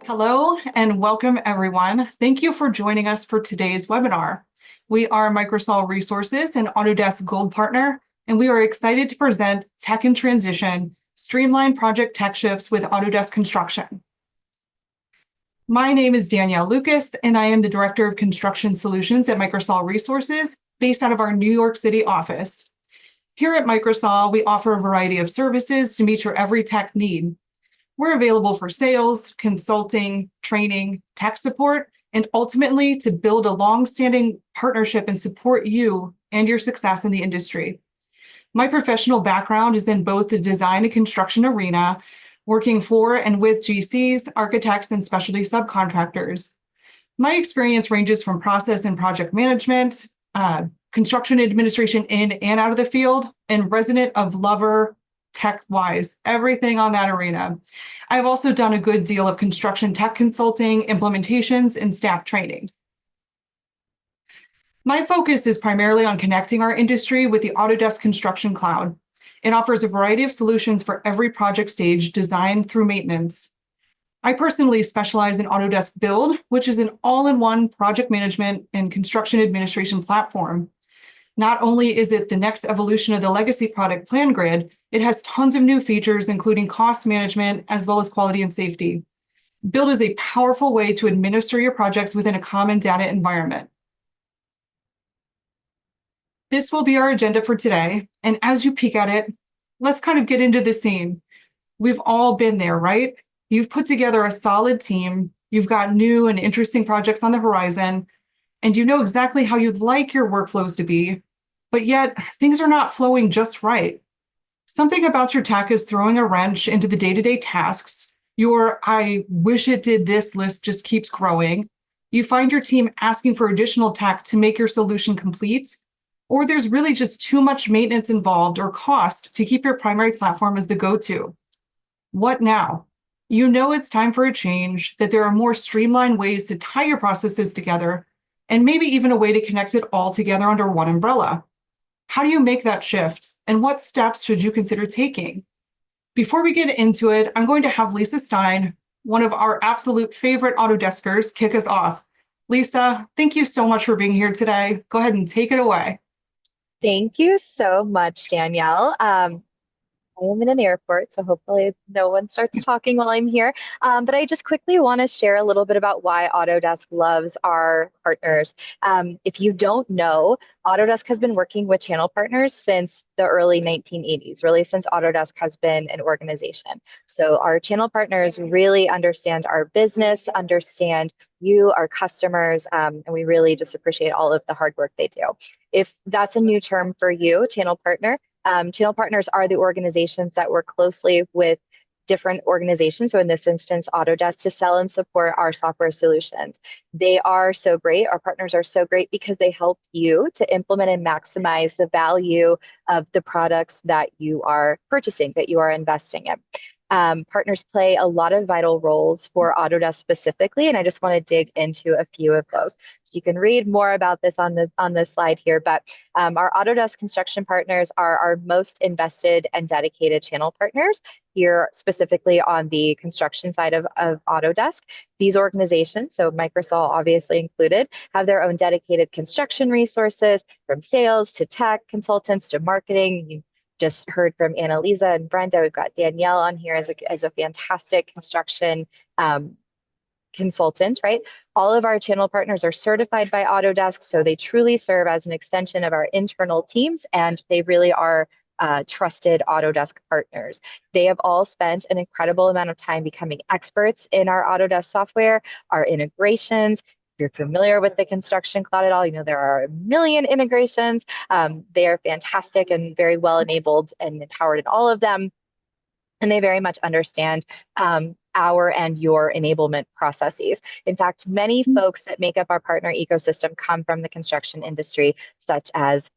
Hello and welcome everyone. Thank you for joining us for today's webinar. We are Microsol Resources and Autodesk Gold Partner, and we are excited to present Tech in Transition, Streamlined Project Tech Shifts with Autodesk Construction. My name is Danielle Lucas, and I am the Director of Construction Solutions at Microsol Resources, based out of our New York City office. Here at Microsol, we offer a variety of services to meet your every tech need. We're available for sales, consulting, training, tech support, and ultimately to build a long-standing partnership and support you and your success in the industry. My professional background is in both the design and construction arena, working for and with GCs, architects, and specialty subcontractors. My experience ranges from process and project management, construction administration in and out of the field, and resident of lover, tech-wise, everything on that arena. I've also done a good deal of construction tech consulting, implementations, and staff training. My focus is primarily on connecting our industry with the Autodesk Construction Cloud. It offers a variety of solutions for every project stage, design through maintenance. I personally specialize in Autodesk Build, which is an all-in-one project management and construction administration platform. Not only is it the next evolution of the legacy product PlanGrid, it has tons of new features, including cost management, as well as quality and safety. Build is a powerful way to administer your projects within a common data environment. This will be our agenda for today, and as you peek at it, let's kind of get into the scene. We've all been there, right? You've put together a solid team, you've got new and interesting projects on the horizon, and you know exactly how you'd like your workflows to be, but yet things are not flowing just right. Something about your tech is throwing a wrench into the day-to-day tasks. Your "I wish it did this" list just keeps growing. You find your team asking for additional tech to make your solution complete, or there's really just too much maintenance involved or cost to keep your primary platform as the go-to. What now? You know it's time for a change, that there are more streamlined ways to tie your processes together, and maybe even a way to connect it all together under one umbrella. How do you make that shift, and what steps should you consider taking? Before we get into it, I'm going to have Lisa Stein, one of our absolute favorite Autodeskers, kick us off. Lisa, thank you so much for being here today. Go ahead and take it away. Thank you so much, Danielle. I am in an airport, so hopefully no one starts talking while I'm here. But I just quickly want to share a little bit about why Autodesk loves our partners. If you don't know, Autodesk has been working with channel partners since the early 1980s, really since Autodesk has been an organization. So our channel partners really understand our business, understand you, our customers, and we really just appreciate all of the hard work they do. If that's a new term for you, channel partner, channel partners are the organizations that work closely with different organizations. So in this instance, Autodesk, to sell and support our software solutions. They are so great. Our partners are so great because they help you to implement and maximize the value of the products that you are purchasing, that you are investing in. Partners play a lot of vital roles for Autodesk specifically, and I just want to dig into a few of those. So you can read more about this on this slide here, but our Autodesk construction partners are our most invested and dedicated channel partners here, specifically on the construction side of Autodesk. These organizations, so Microsol obviously included, have their own dedicated construction resources, from sales to tech consultants to marketing. You just heard from Annalisa and Brenda. We've got Danielle on here as a fantastic construction consultant, right? All of our channel partners are certified by Autodesk, so they truly serve as an extension of our internal teams, and they really are trusted Autodesk partners. They have all spent an incredible amount of time becoming experts in our Autodesk software, our integrations. If you're familiar with the Construction Cloud at all, you know there are a million integrations. They are fantastic and very well enabled and empowered in all of them. And they very much understand our and your enablement processes. In fact, many folks that make up our partner ecosystem come from the construction industry, such as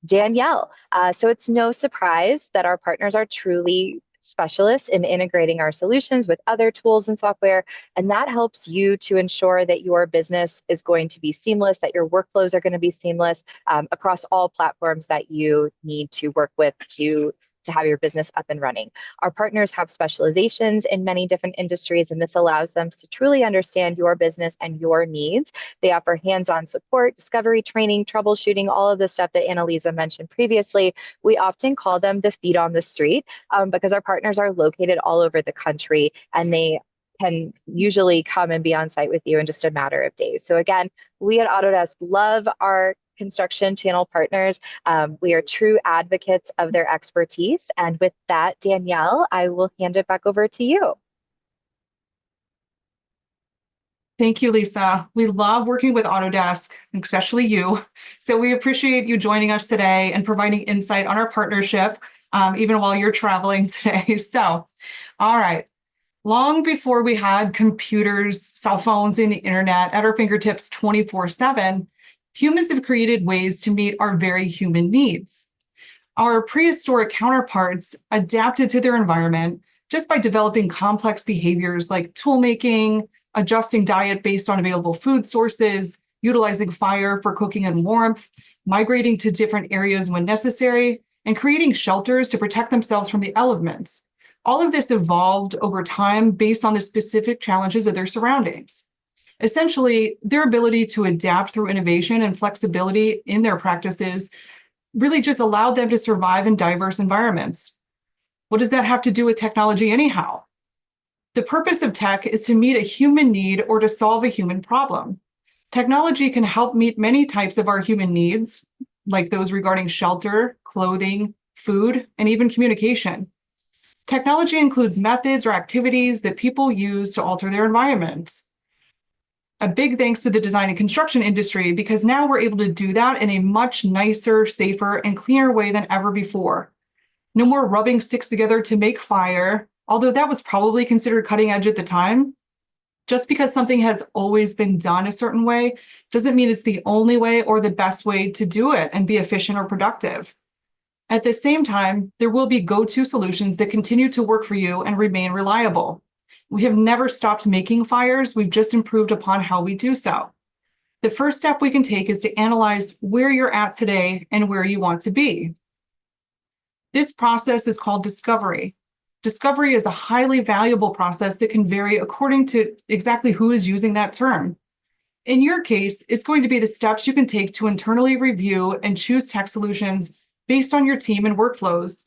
Danielle. So it's no surprise that our partners are truly specialists in integrating our solutions with other tools and software, and that helps you to ensure that your business is going to be seamless, that your workflows are going to be seamless across all platforms that you need to work with to to have your business up and running. Our partners have specializations in many different industries, and this allows them to truly understand your business and your needs. They offer hands-on support, discovery training, troubleshooting, all of the stuff that Annalisa mentioned previously. We often call them the feet on the street because our partners are located all over the country, and they can usually come and be on site with you in just a matter of days. So again, we at Autodesk love our construction channel partners. We are true advocates of their expertise. And with that, Danielle, I will hand it back over to you. Thank you, Lisa. We love working with Autodesk, especially you. So we appreciate you joining us today and providing insight on our partnership, even while you're traveling today. So, all right. Long before we had computers, cell phones, and the internet at our fingertips 24/7, humans have created ways to meet our very human needs. Our prehistoric counterparts adapted to their environment just by developing complex behaviors like tool making, adjusting diet based on available food sources, utilizing fire for cooking and warmth, migrating to different areas when necessary, and creating shelters to protect themselves from the elements. All of this evolved over time based on the specific challenges of their surroundings. Essentially, their ability to adapt through innovation and flexibility in their practices really just allowed them to survive in diverse environments. What does that have to do with technology anyhow? The purpose of tech is to meet a human need or to solve a human problem. Technology can help meet many types of our human needs, like those regarding shelter, clothing, food, and even communication. Technology includes methods or activities that people use to alter their environment. A big thanks to the design and construction industry, because now we're able to do that in a much nicer, safer, and cleaner way than ever before. No more rubbing sticks together to make fire, although that was probably considered cutting edge at the time. Just because something has always been done a certain way doesn't mean it's the only way or the best way to do it and be efficient or productive. At the same time, there will be go-to solutions that continue to work for you and remain reliable. We have never stopped making fires, we've just improved upon how we do so. The first step we can take is to analyze where you're at today and where you want to be. This process is called discovery. Discovery is a highly valuable process that can vary according to exactly who is using that term. In your case, it's going to be the steps you can take to internally review and choose tech solutions based on your team and workflows.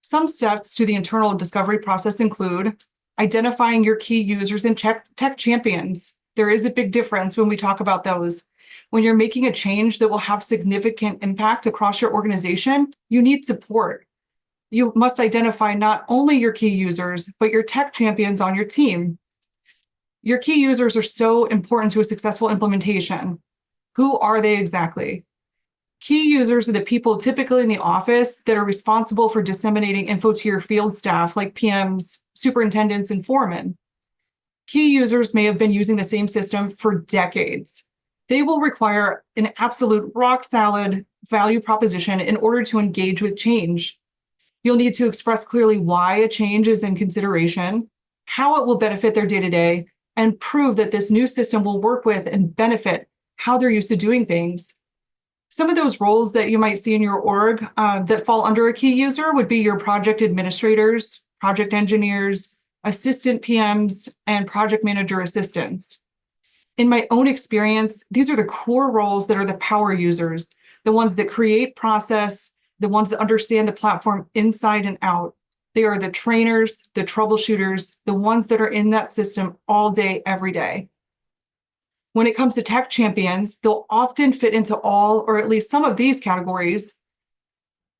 Some steps to the internal discovery process include identifying your key users and tech champions. There is a big difference when we talk about those. When you're making a change that will have significant impact across your organization, you need support. You must identify not only your key users, but your tech champions on your team. Your key users are so important to a successful implementation. Who are they exactly? Key users are the people typically in the office that are responsible for disseminating info to your field staff, like PMs, superintendents, and foremen. Key users may have been using the same system for decades. They will require an absolute rock-solid value proposition in order to engage with change. You'll need to express clearly why a change is in consideration, how it will benefit their day-to-day, and prove that this new system will work with and benefit how they're used to doing things. Some of those roles that you might see in your org that fall under a key user would be your project administrators, project engineers, assistant PMs, and project manager assistants. In my own experience, these are the core roles that are the power users, the ones that create process, the ones that understand the platform inside and out. They are the trainers, the troubleshooters, the ones that are in that system all day, every day. When it comes to tech champions, they'll often fit into all or at least some of these categories.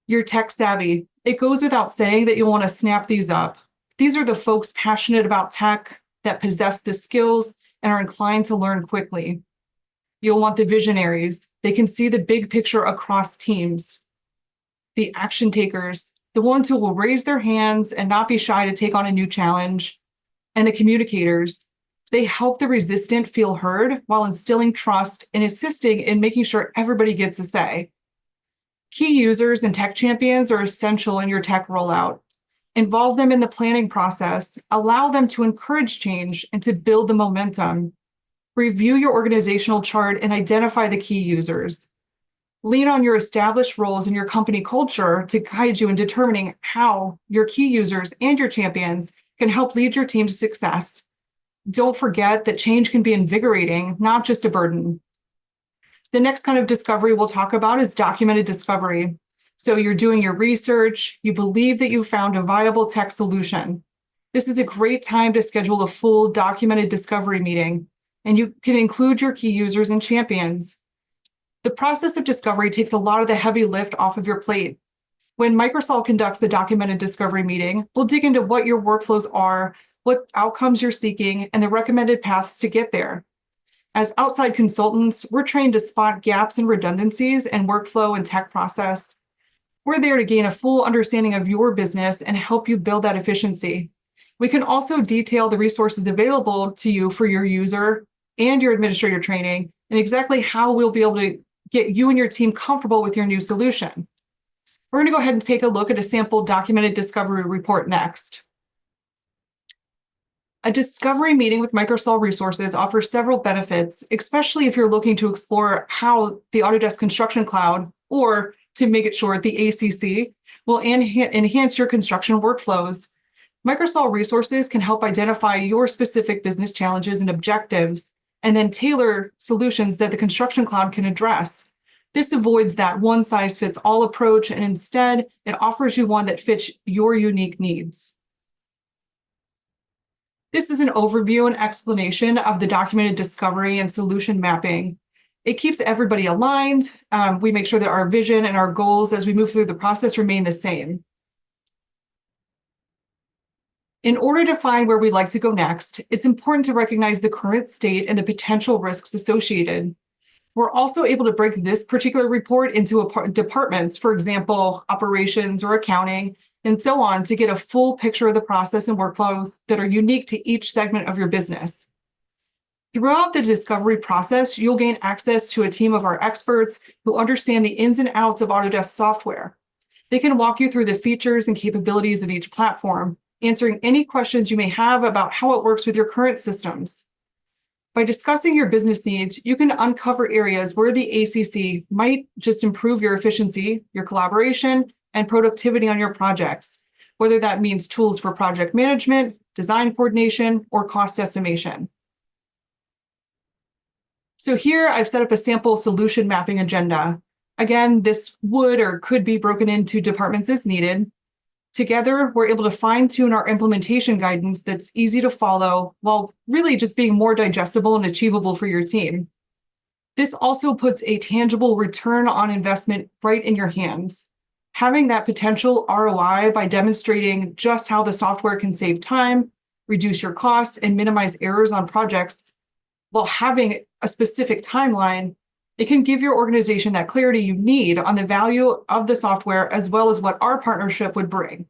You're tech savvy. It goes without saying that you'll want to snap these up. These are the folks passionate about tech that possess the skills and are inclined to learn quickly. You'll want the visionaries. They can see the big picture across teams. The action takers, the ones who will raise their hands and not be shy to take on a new challenge. And the communicators. They help the resistant feel heard while instilling trust and assisting in making sure everybody gets a say. Key users and tech champions are essential in your tech rollout. Involve them in the planning process, allow them to encourage change and to build the momentum. Review your organizational chart and identify the key users. Lean on your established roles in your company culture to guide you in determining how your key users and your champions can help lead your team to success. Don't forget that change can be invigorating, not just a burden. The next kind of discovery we'll talk about is documented discovery. So you're doing your research, you believe that you found a viable tech solution. This is a great time to schedule a full documented discovery meeting, and you can include your key users and champions. The process of discovery takes a lot of the heavy lift off of your plate. When Microsol conducts the documented discovery meeting, we'll dig into what your workflows are, what outcomes you're seeking, and the recommended paths to get there. As outside consultants, we're trained to spot gaps and redundancies in workflow and tech process. We're there to gain a full understanding of your business and help you build that efficiency. We can also detail the resources available to you for your user and your administrator training and exactly how we'll be able to get you and your team comfortable with your new solution. We're going to go ahead and take a look at a sample documented discovery report next. A discovery meeting with Microsol Resources offers several benefits, especially if you're looking to explore how the Autodesk Construction Cloud, or to make it short, the ACC, will enhance your construction workflows. Microsol Resources can help identify your specific business challenges and objectives, and then tailor solutions that the Construction Cloud can address. This avoids that one-size-fits-all approach, and instead, it offers you one that fits your unique needs. This is an overview and explanation of the documented discovery and solution mapping. It keeps everybody aligned. We make sure that our vision and our goals as we move through the process remain the same. In order to find where we'd like to go next, it's important to recognize the current state and the potential risks associated. We're also able to break this particular report into departments, for example, operations or accounting, and so on, to get a full picture of the process and workflows that are unique to each segment of your business. Throughout the discovery process, you'll gain access to a team of our experts who understand the ins and outs of Autodesk software. They can walk you through the features and capabilities of each platform, answering any questions you may have about how it works with your current systems. By discussing your business needs, you can uncover areas where the ACC might just improve your efficiency, your collaboration, and productivity on your projects, whether that means tools for project management, design coordination, or cost estimation. So here I've set up a sample solution mapping agenda. Again, this would or could be broken into departments as needed. Together, we're able to fine-tune our implementation guidance that's easy to follow while really just being more digestible and achievable for your team. This also puts a tangible return on investment right in your hands. Having that potential ROI by demonstrating just how the software can save time, reduce your costs, and minimize errors on projects while having a specific timeline, it can give your organization that clarity you need on the value of the software as well as what our partnership would bring.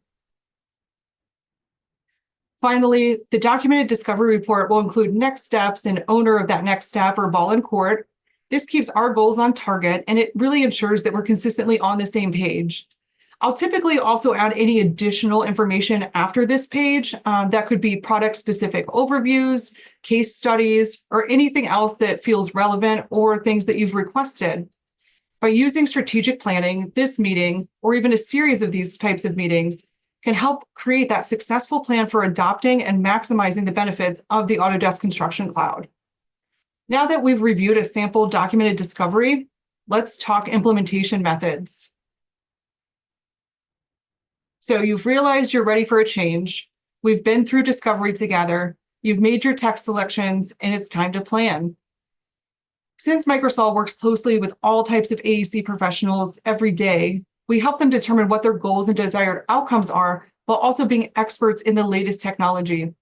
Finally, the documented discovery report will include next steps and owner of that next step or ball in court. This keeps our goals on target, and it really ensures that we're consistently on the same page. I'll typically also add any additional information after this page. That could be product-specific overviews, case studies, or anything else that feels relevant or things that you've requested. By using strategic planning, this meeting, or even a series of these types of meetings, can help create that successful plan for adopting and maximizing the benefits of the Autodesk Construction Cloud. Now that we've reviewed a sample documented discovery, let's talk implementation methods. So you've realized you're ready for a change. We've been through discovery together. You've made your tech selections, and it's time to plan. Since Microsol works closely with all types of AEC professionals every day, we help them determine what their goals and desired outcomes are while also being experts in the latest technology.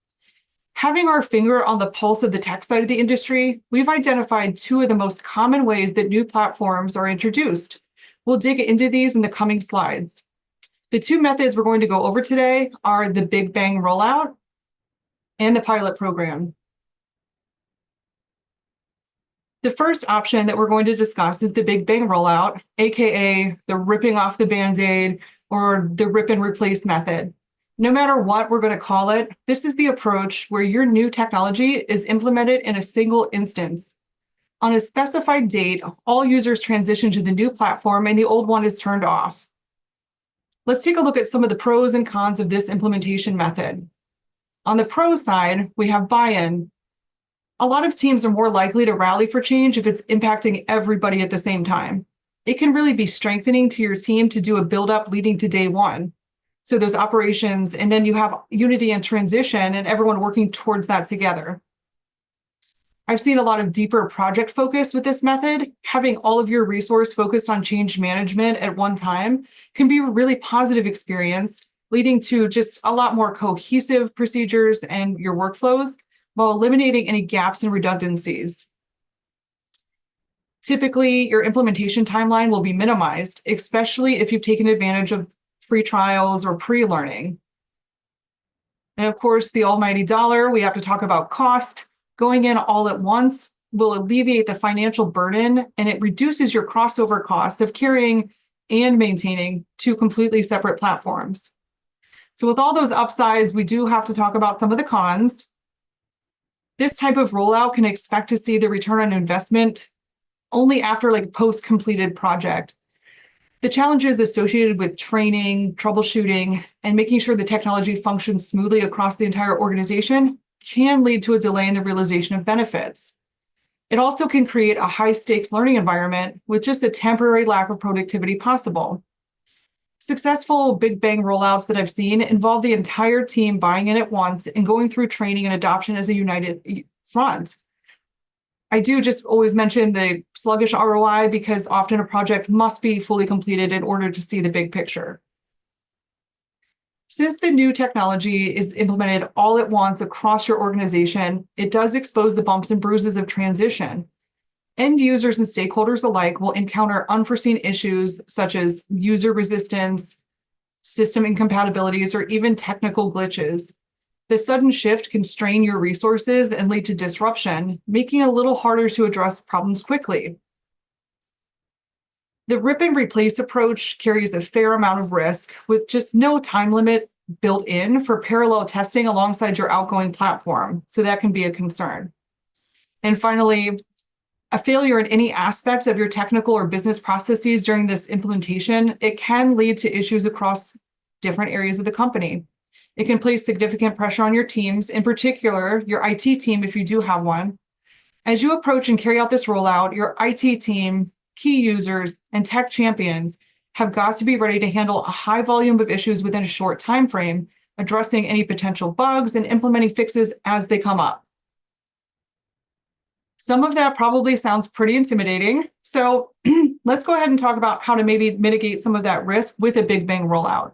Having our finger on the pulse of the tech side of the industry, we've identified two of the most common ways that new platforms are introduced. We'll dig into these in the coming slides. The two methods we're going to go over today are the Big Bang rollout and the pilot program. The first option that we're going to discuss is the Big Bang rollout, aka the ripping off the Band-Aid or the rip and replace method. No matter what we're going to call it, this is the approach where your new technology is implemented in a single instance. On a specified date, all users transition to the new platform and the old one is turned off. Let's take a look at some of the pros and cons of this implementation method. On the pro side, we have buy-in. A lot of teams are more likely to rally for change if it's impacting everybody at the same time. It can really be strengthening to your team to do a build-up leading to day one. So those operations, and then you have unity and transition and everyone working towards that together. I've seen a lot of deeper project focus with this method. Having all of your resource focused on change management at one time can be a really positive experience, leading to just a lot more cohesive procedures and your workflows while eliminating any gaps and redundancies. Typically, your implementation timeline will be minimized, especially if you've taken advantage of free trials or pre-learning. And of course, the almighty dollar, we have to talk about cost. Going in all at once will alleviate the financial burden, and it reduces your crossover costs of carrying and maintaining two completely separate platforms. So with all those upsides, we do have to talk about some of the cons. This type of rollout can expect to see the return on investment only after like post-completed project. The challenges associated with training, troubleshooting, and making sure the technology functions smoothly across the entire organization can lead to a delay in the realization of benefits. It also can create a high-stakes learning environment with just a temporary lack of productivity possible. Successful Big Bang rollouts that I've seen involve the entire team buying in at once and going through training and adoption as a united front. I do just always mention the sluggish ROI because often a project must be fully completed in order to see the big picture. Since the new technology is implemented all at once across your organization, it does expose the bumps and bruises of transition. End users and stakeholders alike will encounter unforeseen issues such as user resistance, system incompatibilities, or even technical glitches. The sudden shift can strain your resources and lead to disruption, making it a little harder to address problems quickly. The rip and replace approach carries a fair amount of risk with just no time limit built in for parallel testing alongside your outgoing platform. So that can be a concern. And finally, a failure in any aspects of your technical or business processes during this implementation, it can lead to issues across different areas of the company. It can place significant pressure on your teams, in particular, your IT team if you do have one. As you approach and carry out this rollout, your IT team, key users, and tech champions have got to be ready to handle a high volume of issues within a short time frame, addressing any potential bugs and implementing fixes as they come up. Some of that probably sounds pretty intimidating. So let's go ahead and talk about how to maybe mitigate some of that risk with a Big Bang rollout.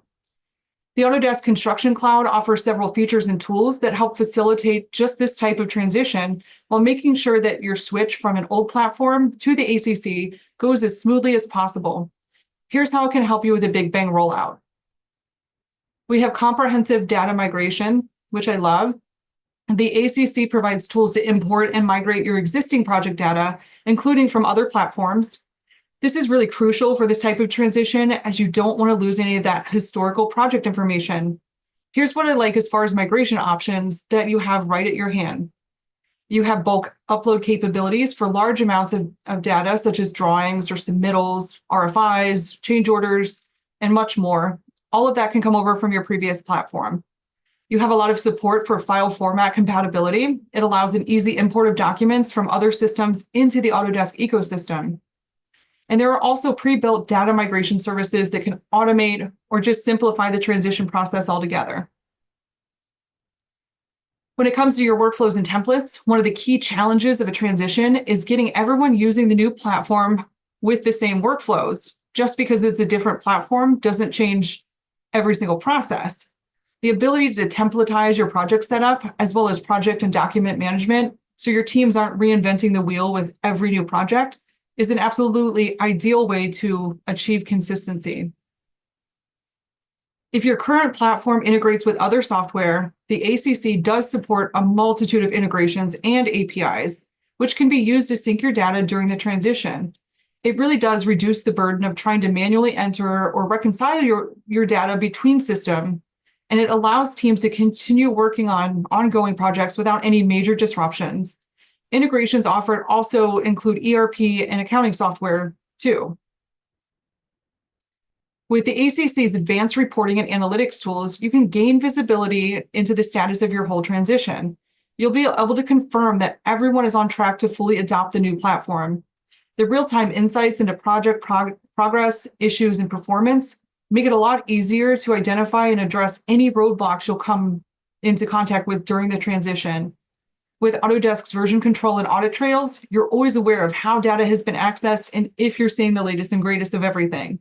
The Autodesk Construction Cloud offers several features and tools that help facilitate just this type of transition while making sure that your switch from an old platform to the ACC goes as smoothly as possible. Here's how it can help you with a Big Bang rollout. We have comprehensive data migration, which I love. The ACC provides tools to import and migrate your existing project data, including from other platforms. This is really crucial for this type of transition as you don't want to lose any of that historical project information. Here's what I like as far as migration options that you have right at your hand. You have bulk upload capabilities for large amounts of data, such as drawings or submittals, RFIs, change orders, and much more. All of that can come over from your previous platform. You have a lot of support for file format compatibility. It allows an easy import of documents from other systems into the Autodesk ecosystem. And there are also pre-built data migration services that can automate or just simplify the transition process altogether. When it comes to your workflows and templates, one of the key challenges of a transition is getting everyone using the new platform with the same workflows. Just because it's a different platform doesn't change every single process. The ability to templatize your project setup, as well as project and document management, so your teams aren't reinventing the wheel with every new project, is an absolutely ideal way to achieve consistency. If your current platform integrates with other software, the ACC does support a multitude of integrations and APIs, which can be used to sync your data during the transition. It really does reduce the burden of trying to manually enter or reconcile your data between systems, and it allows teams to continue working on ongoing projects without any major disruptions. Integrations offered also include ERP and accounting software too. With the ACC's advanced reporting and analytics tools, you can gain visibility into the status of your whole transition. You'll be able to confirm that everyone is on track to fully adopt the new platform. The real-time insights into project progress, issues, and performance make it a lot easier to identify and address any roadblocks you'll come into contact with during the transition. With Autodesk's version control and audit trails, you're always aware of how data has been accessed and if you're seeing the latest and greatest of everything.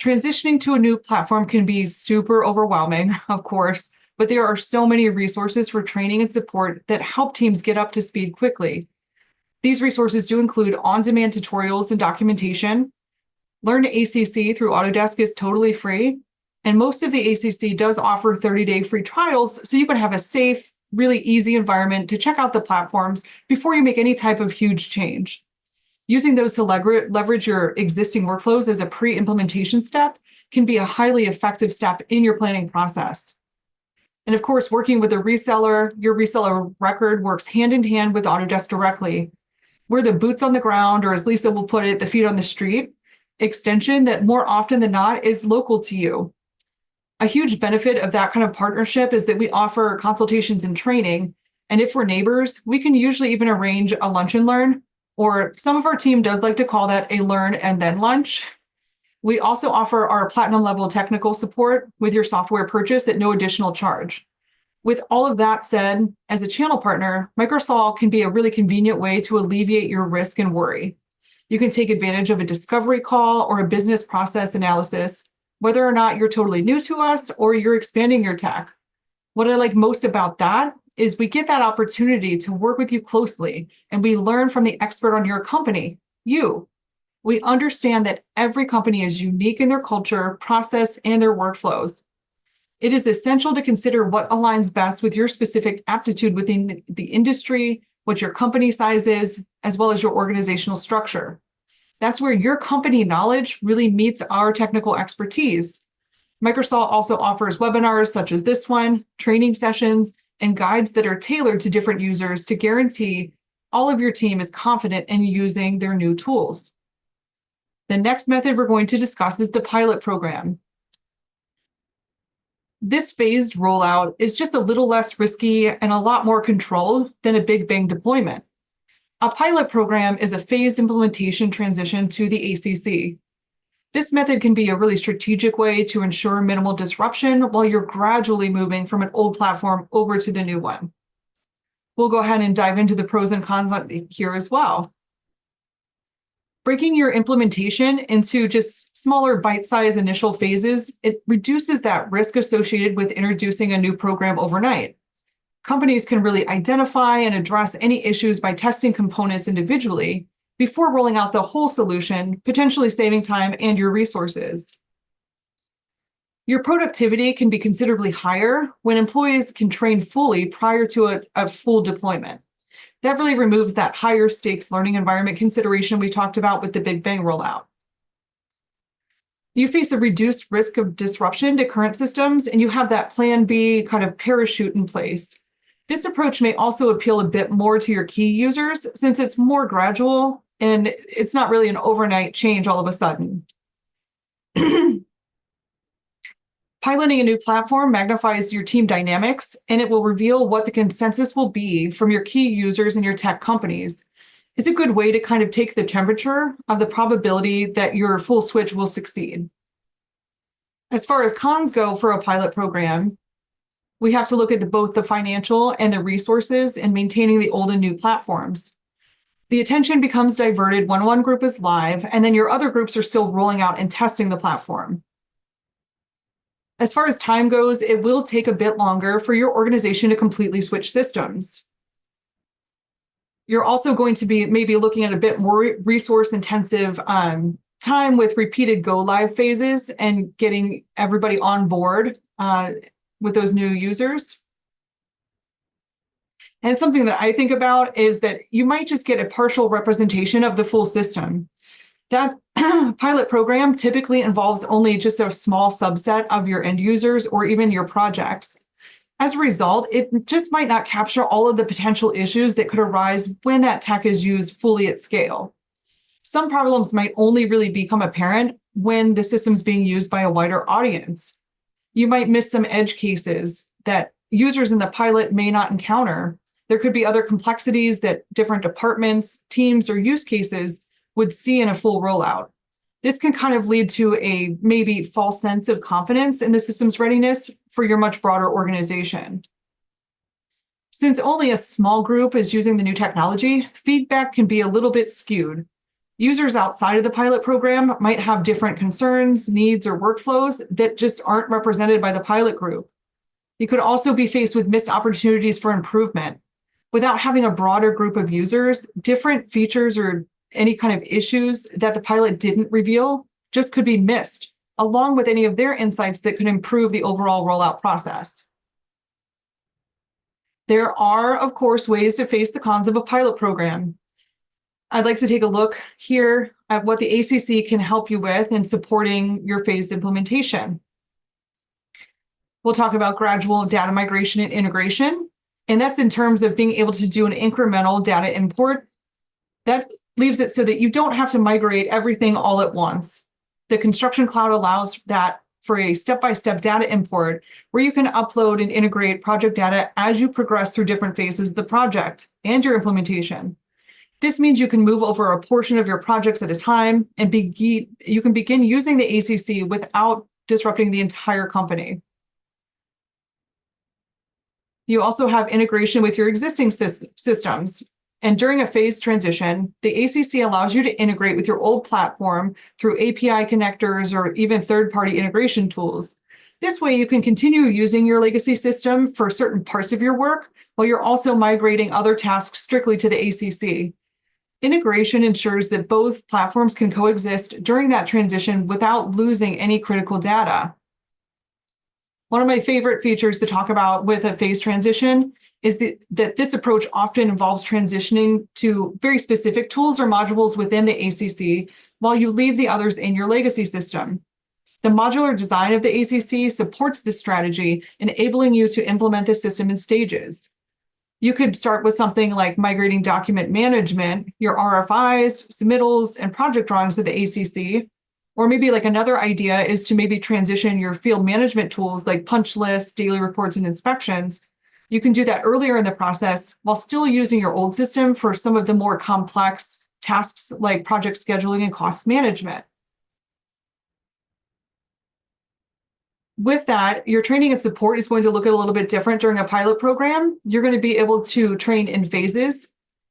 Transitioning to a new platform can be super overwhelming, of course, but there are so many resources for training and support that help teams get up to speed quickly. These resources do include on-demand tutorials and documentation. Learn ACC through Autodesk is totally free, and most of the ACC does offer 30-day free trials, so you can have a safe, really easy environment to check out the platforms before you make any type of huge change. Using those to leverage your existing workflows as a pre-implementation step can be a highly effective step in your planning process. And of course, working with a reseller, your reseller record works hand in hand with Autodesk directly. We're the boots on the ground, or as Lisa will put it, the feet on the street, extension that more often than not is local to you. A huge benefit of that kind of partnership is that we offer consultations and training. And if we're neighbors, we can usually even arrange a lunch and learn, or some of our team does like to call that a learn and then lunch. We also offer our platinum level technical support with your software purchase at no additional charge. With all of that said, as a channel partner, Microsol can be a really convenient way to alleviate your risk and worry. You can take advantage of a discovery call or a business process analysis, whether or not you're totally new to us or you're expanding your tech. What I like most about that is we get that opportunity to work with you closely, and we learn from the expert on your company, you. We understand that every company is unique in their culture, process, and their workflows. It is essential to consider what aligns best with your specific aptitude within the industry, what your company size is, as well as your organizational structure. That's where your company knowledge really meets our technical expertise. Microsol also offers webinars such as this one, training sessions, and guides that are tailored to different users to guarantee all of your team is confident in using their new tools. The next method we're going to discuss is the pilot program. This phased rollout is just a little less risky and a lot more controlled than a big bang deployment. A pilot program is a phased implementation transition to the ACC. This method can be a really strategic way to ensure minimal disruption while you're gradually moving from an old platform over to the new one. We'll go ahead and dive into the pros and cons here as well. Breaking your implementation into just smaller bite-sized initial phases, it reduces that risk associated with introducing a new program overnight. Companies can really identify and address any issues by testing components individually before rolling out the whole solution, potentially saving time and your resources. Your productivity can be considerably higher when employees can train fully prior to a full deployment. That really removes that higher stakes learning environment consideration we talked about with the Big Bang rollout. You face a reduced risk of disruption to current systems, and you have that plan B kind of parachute in place. This approach may also appeal a bit more to your key users since it's more gradual and it's not really an overnight change all of a sudden. Piloting a new platform magnifies your team dynamics, and it will reveal what the consensus will be from your key users and your tech companies. It's a good way to kind of take the temperature of the probability that your full switch will succeed. As far as cons go for a pilot program, we have to look at both the financial and the resources in maintaining the old and new platforms. The attention becomes diverted when one group is live, and then your other groups are still rolling out and testing the platform. As far as time goes, it will take a bit longer for your organization to completely switch systems. You're also going to be maybe looking at a bit more resource-intensive time with repeated go-live phases and getting everybody on board with those new users. And something that I think about is that you might just get a partial representation of the full system. That pilot program typically involves only just a small subset of your end users or even your projects. As a result, it just might not capture all of the potential issues that could arise when that tech is used fully at scale. Some problems might only really become apparent when the system's being used by a wider audience. You might miss some edge cases that users in the pilot may not encounter. There could be other complexities that different departments, teams, or use cases would see in a full rollout. This can kind of lead to a maybe false sense of confidence in the system's readiness for your much broader organization. Since only a small group is using the new technology, feedback can be a little bit skewed. Users outside of the pilot program might have different concerns, needs, or workflows that just aren't represented by the pilot group. You could also be faced with missed opportunities for improvement. Without having a broader group of users, different features or any kind of issues that the pilot didn't reveal just could be missed, along with any of their insights that could improve the overall rollout process. There are, of course, ways to face the cons of a pilot program. I'd like to take a look here at what the ACC can help you with in supporting your phased implementation. We'll talk about gradual data migration and integration, and that's in terms of being able to do an incremental data import. That leaves it so that you don't have to migrate everything all at once. The Construction Cloud allows that for a step-by-step data import where you can upload and integrate project data as you progress through different phases of the project and your implementation. This means you can move over a portion of your projects at a time and you can begin using the ACC without disrupting the entire company. You also have integration with your existing systems. And during a phased transition, the ACC allows you to integrate with your old platform through API connectors or even third-party integration tools. This way, you can continue using your legacy system for certain parts of your work, while you're also migrating other tasks strictly to the ACC. Integration ensures that both platforms can coexist during that transition without losing any critical data. One of my favorite features to talk about with a phase transition is that this approach often involves transitioning to very specific tools or modules within the ACC while you leave the others in your legacy system. The modular design of the ACC supports this strategy, enabling you to implement the system in stages. You could start with something like migrating document management, your RFIs, submittals, and project drawings to the ACC. Or maybe like another idea is to maybe transition your field management tools like punch lists, daily reports, and inspections. You can do that earlier in the process while still using your old system for some of the more complex tasks like project scheduling and cost management. With that, your training and support is going to look a little bit different during a pilot program. You're going to be able to train in phases.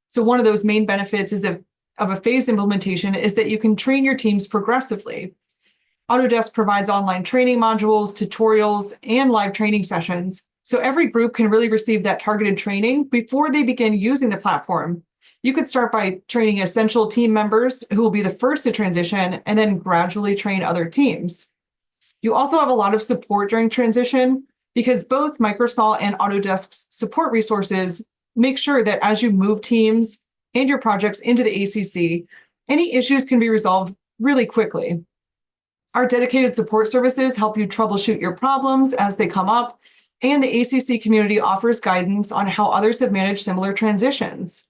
So one of those main benefits of a phased implementation is that you can train your teams progressively. Autodesk provides online training modules, tutorials, and live training sessions. So every group can really receive that targeted training before they begin using the platform. You could start by training essential team members who will be the first to transition and then gradually train other teams. You also have a lot of support during transition because both Microsol and Autodesk's support resources make sure that as you move teams and your projects into the ACC, any issues can be resolved really quickly. Our dedicated support services help you troubleshoot your problems as they come up, and the ACC community offers guidance on how others have managed similar transitions.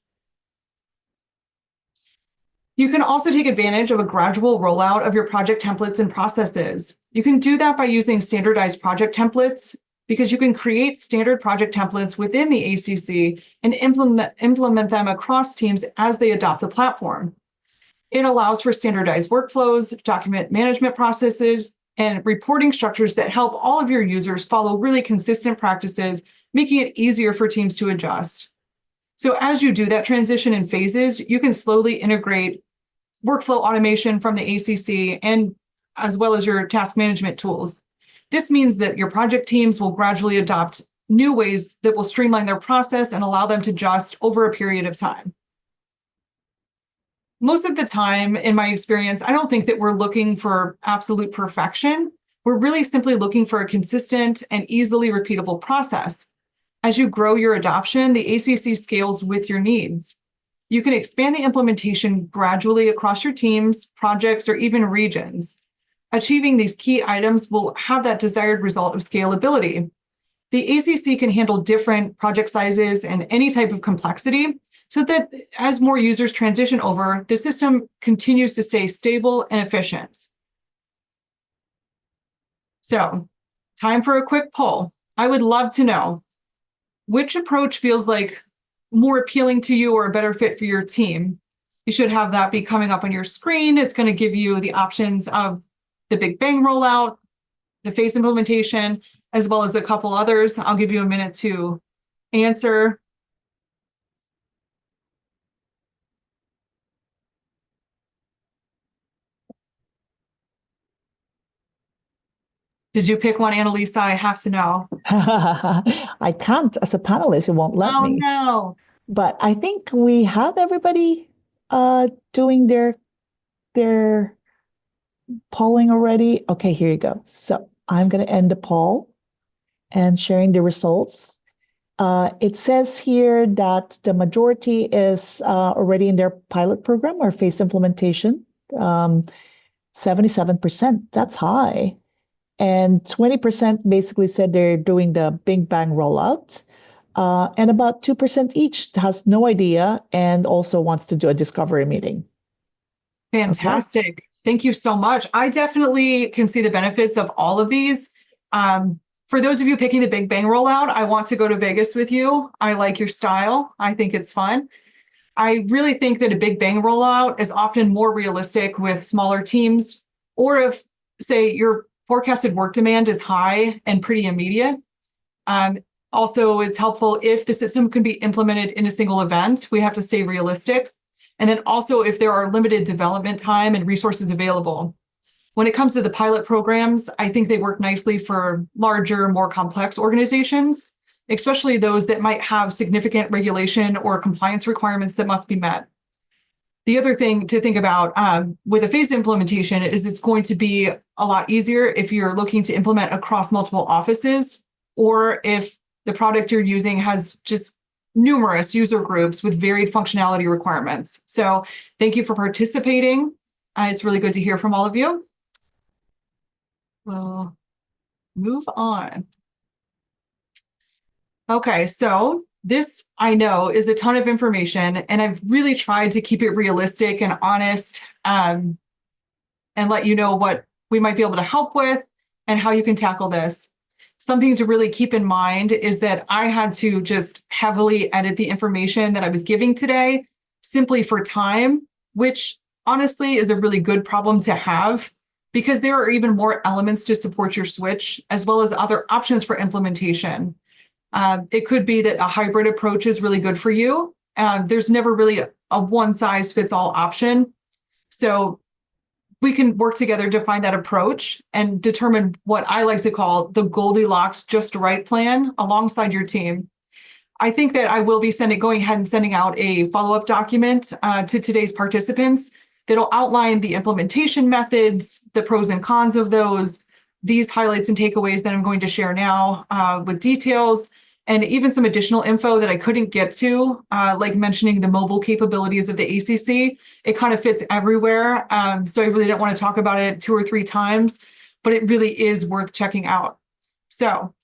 You can also take advantage of a gradual rollout of your project templates and processes. You can do that by using standardized project templates because you can create standard project templates within the ACC and implement them across teams as they adopt the platform. It allows for standardized workflows, document management processes, and reporting structures that help all of your users follow really consistent practices, making it easier for teams to adjust. So as you do that transition in phases, you can slowly integrate workflow automation from the ACC and as well as your task management tools. This means that your project teams will gradually adopt new ways that will streamline their process and allow them to adjust over a period of time. Most of the time, in my experience, I don't think that we're looking for absolute perfection. We're really simply looking for a consistent and easily repeatable process. As you grow your adoption, the ACC scales with your needs. You can expand the implementation gradually across your teams, projects, or even regions. Achieving these key items will have that desired result of scalability. the ACC can handle different project sizes and any type of complexity so that as more users transition over, the system continues to stay stable and efficient. So, time for a quick poll. I would love to know which approach feels like more appealing to you or a better fit for your team. You should have that be coming up on your screen. It's going to give you the options of the Big Bang rollout, the phase implementation, as well as a couple others. I'll give you a minute to answer. Did you pick one, Annalisa? I have to know. I can't, as a panelist, it won't let me. Oh, no. But I think we have everybody doing their polling already. Okay, here you go. So I'm going to end the poll and sharing the results. It says here that the majority is already in their pilot program or phase implementation. 77%, that's high. And 20% basically said they're doing the Big Bang rollout. And about 2% each has no idea and also wants to do a discovery meeting. Fantastic. Okay. Thank you so much. I definitely can see the benefits of all of these. For those of you picking the Big Bang rollout, I want to go to Vegas with you. I like your style. I think it's fun. I really think that a Big Bang rollout is often more realistic with smaller teams, or if, say, your forecasted work demand is high and pretty immediate. Also, it's helpful if the system can be implemented in a single event. We have to stay realistic. And then also if there are limited development time and resources available. When it comes to the pilot programs, I think they work nicely for larger, more complex organizations, especially those that might have significant regulation or compliance requirements that must be met. The other thing to think about with a phased implementation is it's going to be a lot easier if you're looking to implement across multiple offices, or if the product you're using has just numerous user groups with varied functionality requirements. So thank you for participating. It's really good to hear from all of you. We'll move on. Okay, so this, I know, is a ton of information, and I've really tried to keep it realistic and honest, and let you know what we might be able to help with and how you can tackle this. Something to really keep in mind is that I had to just heavily edit the information that I was giving today simply for time, which honestly is a really good problem to have, because there are even more elements to support your switch, as well as other options for implementation. It could be that a hybrid approach is really good for you. There's never really a one-size-fits-all option. So we can work together to find that approach and determine what I like to call the Goldilocks just right plan alongside your team. I think that I will be going ahead and sending out a follow-up document to today's participants that'll outline the implementation methods, the pros and cons of those, these highlights and takeaways that I'm going to share now with details, and even some additional info that I couldn't get to, like mentioning the mobile capabilities of the ACC. It kind of fits everywhere. So I really don't want to talk about it 2 or 3 times, but it really is worth checking out. So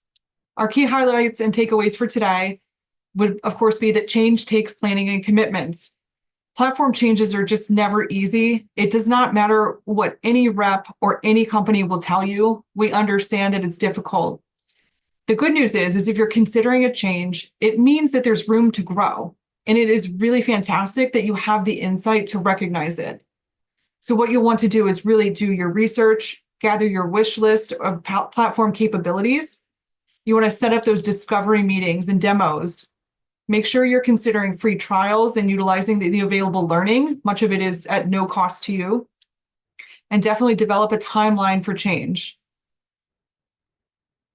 our key highlights and takeaways for today would, of course, be that change takes planning and commitment. Platform changes are just never easy. It does not matter what any rep or any company will tell you. We understand that it's difficult. The good news is if you're considering a change, it means that there's room to grow. And it is really fantastic that you have the insight to recognize it. So what you'll want to do is really do your research, gather your wish list of platform capabilities. You want to set up those discovery meetings and demos. Make sure you're considering free trials and utilizing the available learning. Much of it is at no cost to you. And definitely develop a timeline for change.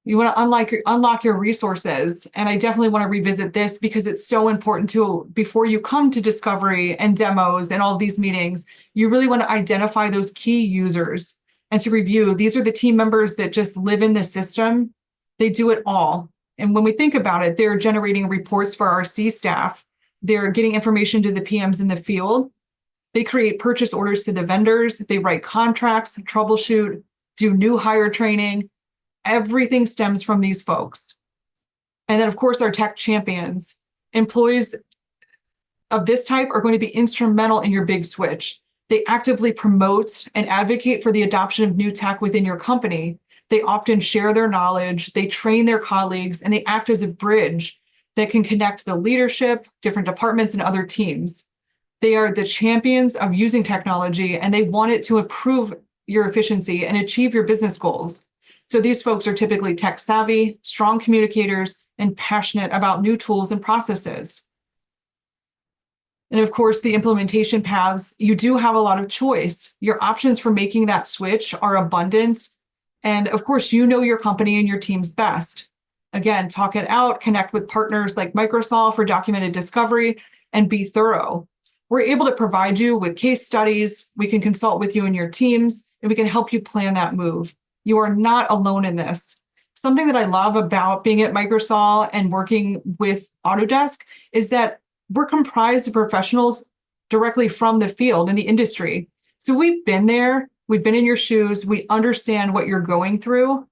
You want to unlock your resources. And I definitely want to revisit this because it's so important to, before you come to discovery and demos and all these meetings, you really want to identify those key users and to review. These are the team members that just live in the system. They do it all. And when we think about it, they're generating reports for our C staff. They're getting information to the PMs in the field. They create purchase orders to the vendors. They write contracts, troubleshoot, do new hire training. Everything stems from these folks. And then, of course, our tech champions. Employees of this type are going to be instrumental in your big switch. They actively promote and advocate for the adoption of new tech within your company. They often share their knowledge, they train their colleagues, and they act as a bridge that can connect the leadership, different departments, and other teams. They are the champions of using technology, and they want it to improve your efficiency and achieve your business goals. So these folks are typically tech savvy, strong communicators, and passionate about new tools and processes. And of course, the implementation paths, you do have a lot of choice. Your options for making that switch are abundant. And of course, you know your company and your teams best. Again, talk it out, connect with partners like Microsol for documented discovery, and be thorough. We're able to provide you with case studies. We can consult with you and your teams, and we can help you plan that move. You are not alone in this. Something that I love about being at Microsol and working with Autodesk is that we're comprised of professionals directly from the field and the industry. So we've been there, we've been in your shoes, we understand what you're going through.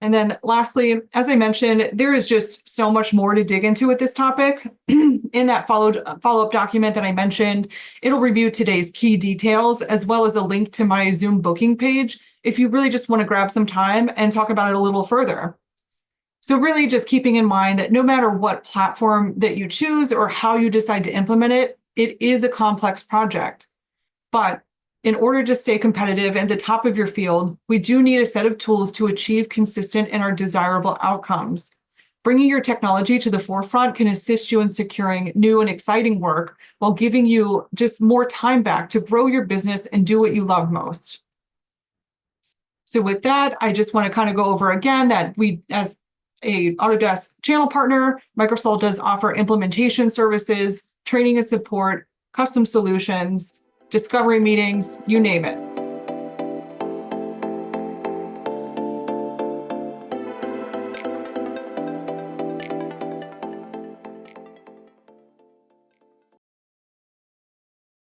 And then lastly, as I mentioned, there is just so much more to dig into with this topic. In that follow-up document that I mentioned, it'll review today's key details as well as a link to my Zoom booking page if you really just want to grab some time and talk about it a little further. So really just keeping in mind that no matter what platform that you choose or how you decide to implement it, it is a complex project. But in order to stay competitive at the top of your field, we do need a set of tools to achieve consistent and our desirable outcomes. Bringing your technology to the forefront can assist you in securing new and exciting work while giving you just more time back to grow your business and do what you love most. So with that, I just want to kind of go over again that we, as a Autodesk channel partner, Microsol does offer implementation services, training and support, custom solutions, discovery meetings, you name it.